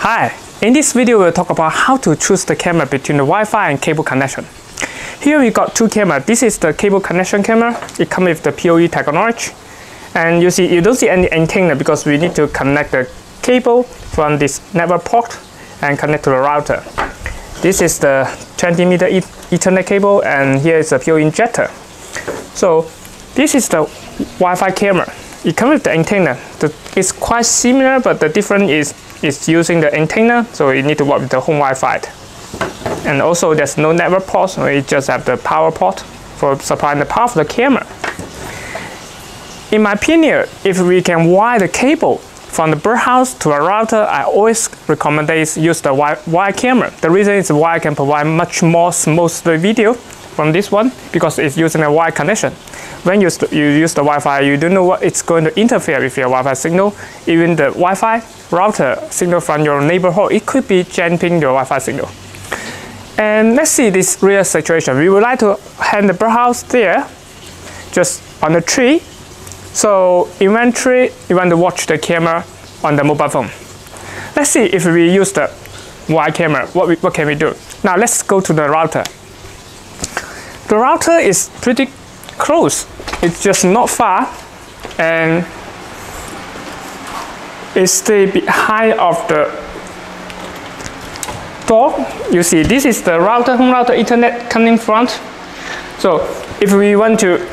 Hi, in this video we'll talk about how to choose the camera between the Wi-Fi and cable connection. Here we got two cameras. This is the cable connection camera. It comes with the PoE technology. And you don't see any antenna because we need to connect the cable from this network port and connect to the router. This is the 20-meter Ethernet cable, and here is the PoE injector. So this is the Wi-Fi camera. It comes with the antenna. It's quite similar, but the difference is it's using the antenna, so you need to work with the home Wi-Fi. And also there's no network port, so we just have the power port for supplying the power for the camera. In my opinion, if we can wire the cable from the birdhouse to a router, I always recommend they use the wire camera. The reason is wire can provide much more smooth video from this one because it's using a wire connection. When you use the Wi-Fi, you don't know what it's going to interfere with your Wi-Fi signal. Even the Wi-Fi router signal from your neighborhood, it could be jamming your Wi-Fi signal. And let's see this real situation. We would like to hang the birdhouse there, just on the tree. So eventually, you want to watch the camera on the mobile phone. Let's see if we use the wire camera, what can we do? Now let's go to the router. The router is pretty close. It's just not far, and it stays behind of the door. You see, this is the router, home router Ethernet coming front. So if we want to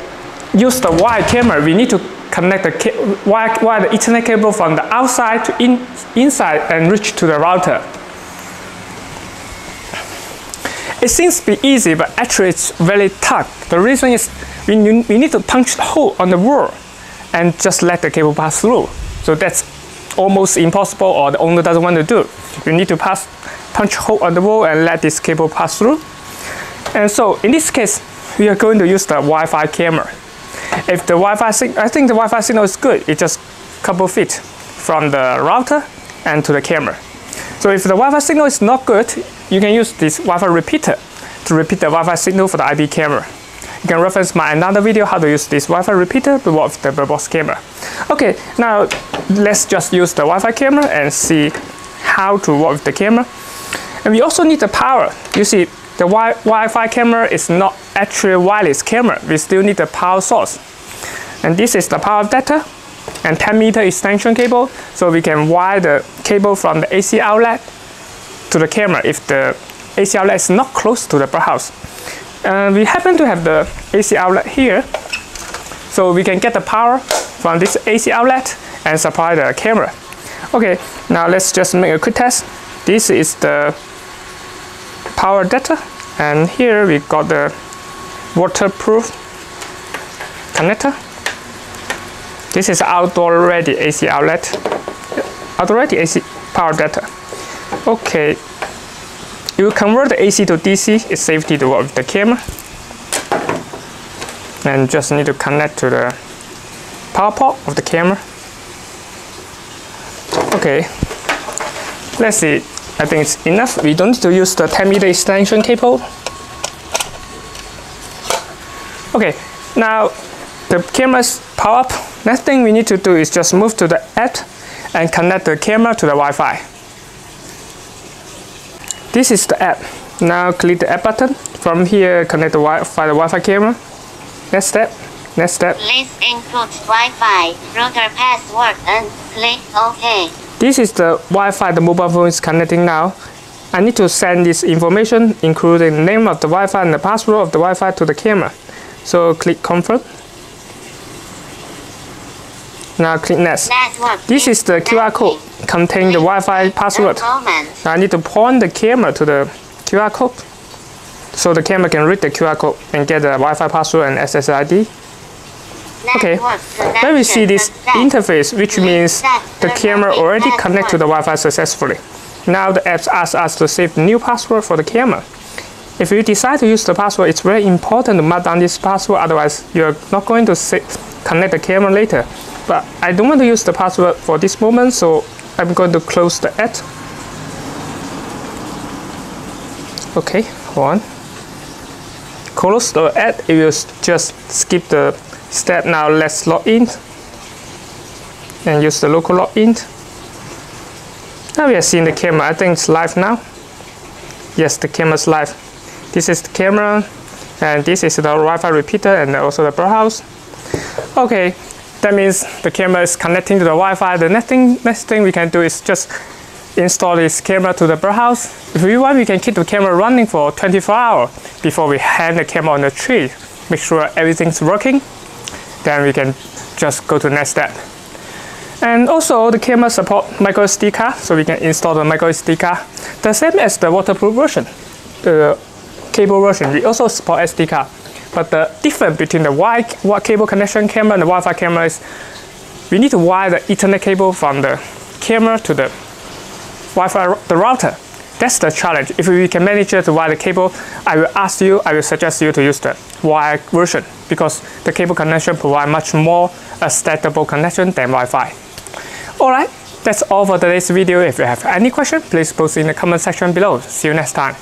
use the wire camera, we need to connect the wire the Ethernet cable from the outside to inside and reach to the router. It seems to be easy, but actually it's very tough. The reason is we need to punch a hole on the wall and just let the cable pass through. So that's almost impossible, or the owner doesn't want to do. You need to punch a hole on the wall and let this cable pass through. And so in this case, we are going to use the Wi-Fi camera. If the Wi-Fi signal, I think the Wi-Fi signal is good. It's just a couple feet from the router and to the camera. So if the Wi-Fi signal is not good, you can use this Wi-Fi repeater to repeat the Wi-Fi signal for the IP camera. You can reference my another video how to use this Wi-Fi repeater to work with the BirdBox camera. Okay, now let's just use the Wi-Fi camera and see how to work with the camera. And we also need the power. You see, the Wi-Fi camera is not actually a wireless camera. We still need the power source. And this is the power adapter and 10-meter extension cable, so we can wire the cable from the AC outlet to the camera if the AC outlet is not close to the birdhouse. We happen to have the AC outlet here, so we can get the power from this AC outlet and supply the camera. Okay, now let's just make a quick test. This is the power adapter, and here we got the waterproof connector. This is outdoor ready AC outlet, outdoor ready AC power adapter. Okay, you convert the AC to DC, it's safety to work with the camera. And just need to connect to the power port of the camera. Okay, let's see. I think it's enough. We don't need to use the 10-meter extension cable. Okay, now the camera's power up. Next thing we need to do is just move to the app and connect the camera to the Wi-Fi. This is the app. Now click the app button. From here, connect the Wi-Fi camera. Next step. Next step. Please input Wi-Fi router password and click OK. This is the Wi-Fi the mobile phone is connecting now. I need to send this information, including the name of the Wi-Fi and the password of the Wi-Fi, to the camera. So click confirm. Now click next. This is the QR code containing the Wi-Fi password. Now I need to point the camera to the QR code so the camera can read the QR code and get the Wi-Fi password and SSID. Okay, then we see this interface, which means the camera already connected to the Wi-Fi successfully. Now the app asks us to save the new password for the camera. If you decide to use the password, it's very important to mark down this password, otherwise you're not going to connect the camera later. But I don't want to use the password for this moment, so I'm going to close the app. Okay, hold on. Close the app, it will just skip the step. Now let's log in and use the local login. Now we are seeing the camera. I think it's live now. Yes, the camera's live. This is the camera, and this is the Wi-Fi repeater and also the Bluetooth. Okay, that means the camera is connecting to the Wi-Fi. The next thing we can do is just install this camera to the Bluetooth. If we want, we can keep the camera running for 24 hours before we hang the camera on the tree. Make sure everything's working. Then we can just go to the next step. And also the camera support micro SD card, so we can install the micro SD card. The same as the waterproof version, the cable version, we also support SD card. But the difference between the wire cable connection camera and the Wi-Fi camera is we need to wire the Ethernet cable from the camera to the Wi-Fi, the router. That's the challenge. If we can manage to wire the cable, I will suggest you to use the wire version because the cable connection provides much more a stable connection than Wi-Fi. Alright, that's all for today's video. If you have any question, please post in the comment section below. See you next time.